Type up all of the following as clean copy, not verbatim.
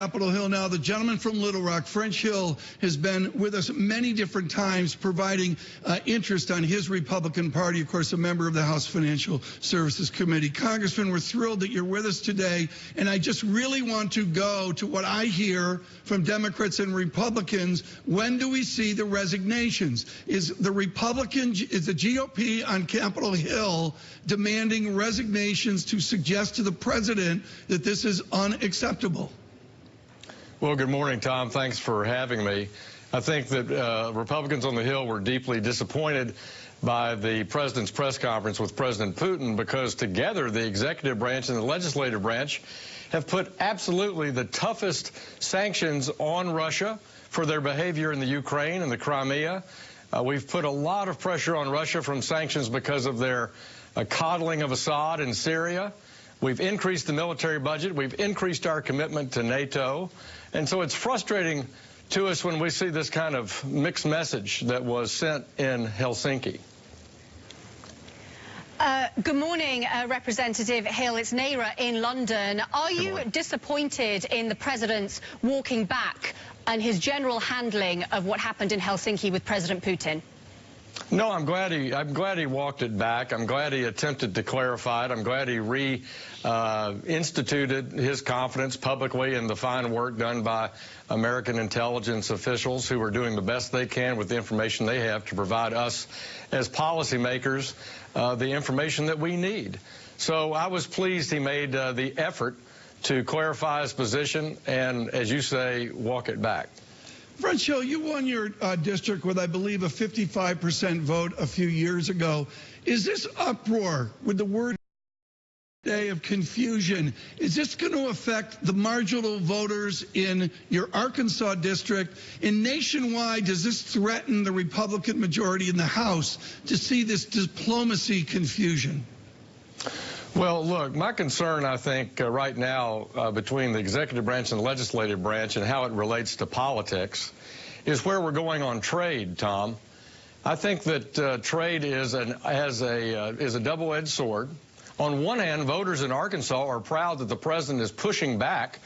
Capitol Hill now. The gentleman from Little Rock, French Hill, has been with us many different times, providing interest on his Republican Party, of course, a member of the House Financial Services Committee. Congressman, we're thrilled that you're with us today, and I just really want to go to what I hear from Democrats and Republicans. When do we see the resignations? Is the GOP on Capitol Hill demanding resignations to suggest to the president that this is unacceptable? Well, good morning, Tom. Thanks for having me. I think that Republicans on the Hill were deeply disappointed by the president's press conference with President Putin because together the executive branch and the legislative branch have put absolutely the toughest sanctions on Russia for their behavior in the Ukraine and the Crimea. We've put a lot of pressure on Russia from sanctions because of their coddling of Assad in Syria. We've increased the military budget. We've increased our commitment to NATO. And so it's frustrating to us when we see this kind of mixed message that was sent in Helsinki. Good morning, Representative Hill. It's Naira in London. Are you disappointed in the president's walking back and his general handling of what happened in Helsinki with President Putin? No, I'm glad he walked it back. I'm glad he attempted to clarify it. I'm glad he reinstituted his confidence publicly in the fine work done by American intelligence officials who are doing the best they can with the information they have to provide us as policymakers the information that we need. So I was pleased he made the effort to clarify his position and, as you say, walk it back. French Hill, you won your district with, I believe, a 55% vote a few years ago. Is this uproar with the word day of confusion, is this going to affect the marginal voters in your Arkansas district? And nationwide, does this threaten the Republican majority in the House to see this diplomacy confusion? Well, look, my concern, I think, right now between the executive branch and the legislative branch and how it relates to politics is where we're going on trade, Tom. I think that trade is a double-edged sword. On one hand, voters in Arkansas are proud that the president is pushing back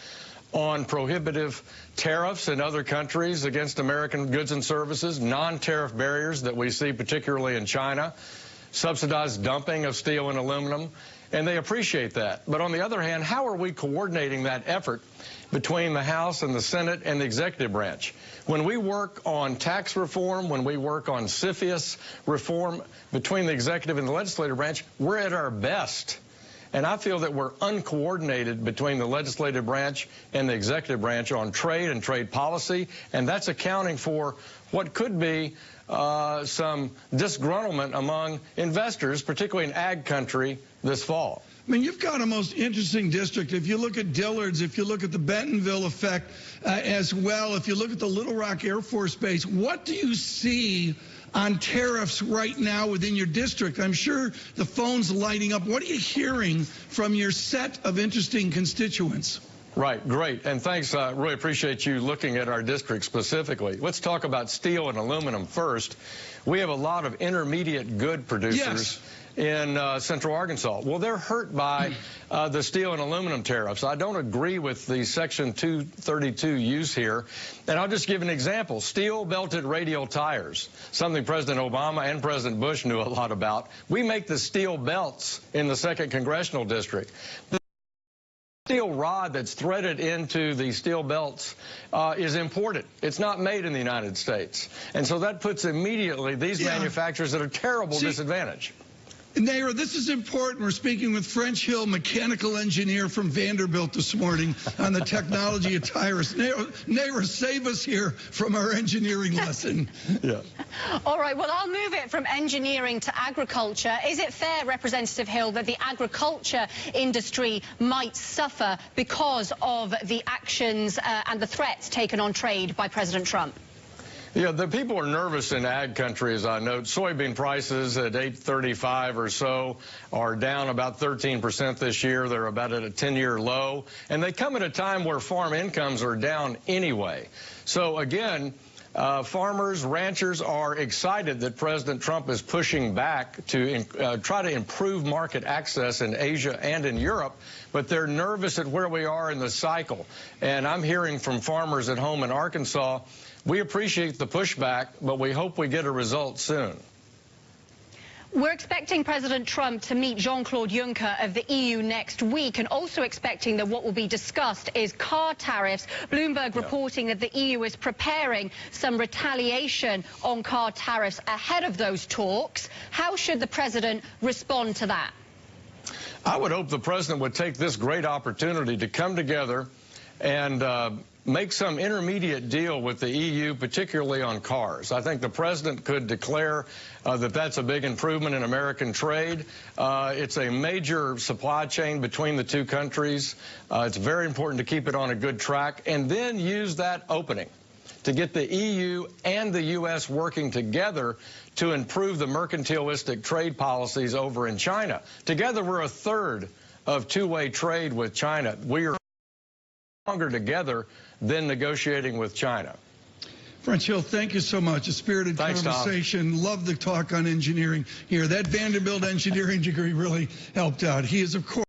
on prohibitive tariffs in other countries against American goods and services, non-tariff barriers that we see particularly in China, subsidized dumping of steel and aluminum, and they appreciate that. But on the other hand, how are we coordinating that effort between the House and the Senate and the executive branch? When we work on tax reform, when we work on CFIUS reform between the executive and the legislative branch, we're at our best. And I feel that we're uncoordinated between the legislative branch and the executive branch on trade and trade policy, and that's accounting for what could be some disgruntlement among investors, particularly in ag country, this fall. I mean, you've got a most interesting district. If you look at Dillard's, if you look at the Bentonville effect as well, if you look at the Little Rock Air Force Base, what do you see on tariffs right now within your district? I'm sure the phone's lighting up. What are you hearing from your set of interesting constituents? Right, great. And thanks, I really appreciate you looking at our district specifically. Let's talk about steel and aluminum first. We have a lot of intermediate good producers in central Arkansas. Well, they're hurt by the steel and aluminum tariffs. I don't agree with the Section 232 use here. And I'll just give an example. Steel belted radial tires, something President Obama and President Bush knew a lot about. We make the steel belts in the 2nd Congressional District. Steel rod that's threaded into the steel belts is imported. It's not made in the United States. And so that puts immediately these manufacturers at a terrible disadvantage. Naira, this is important. We're speaking with French Hill, mechanical engineer from Vanderbilt this morning on the technology of tires. Naira, save us here from our engineering lesson. Yeah. All right, well, I'll move it from engineering to agriculture. Is it fair, Representative Hill, that the agriculture industry might suffer because of the actions and the threats taken on trade by President Trump? Yeah, the people are nervous in ag country, as I note. Soybean prices at $8.35 or so are down about 13% this year. They're about at a 10-year low. And they come at a time where farm incomes are down anyway. So, again, Farmers, ranchers are excited that President Trump is pushing back to try to improve market access in Asia and in Europe, but they're nervous at where we are in the cycle. And I'm hearing from farmers at home in Arkansas, we appreciate the pushback, but we hope we get a result soon. We're expecting President Trump to meet Jean-Claude Juncker of the EU next week, and also expecting that what will be discussed is car tariffs. Bloomberg reporting that the EU is preparing some retaliation on car tariffs ahead of those talks. How should the president respond to that? I would hope the president would take this great opportunity to come together and make some intermediate deal with the EU, particularly on cars. I think the president could declare that that's a big improvement in American trade. It's a major supply chain between the two countries. It's very important to keep it on a good track, and then use that opening to get the EU and the U.S. working together to improve the mercantilistic trade policies over in China. Together, we're a third of two-way trade with China. We are stronger together than negotiating with China. French Hill, thank you so much. A spirited conversation. Tom. Love the talk on engineering here. That Vanderbilt engineering degree really helped out. He is, of course,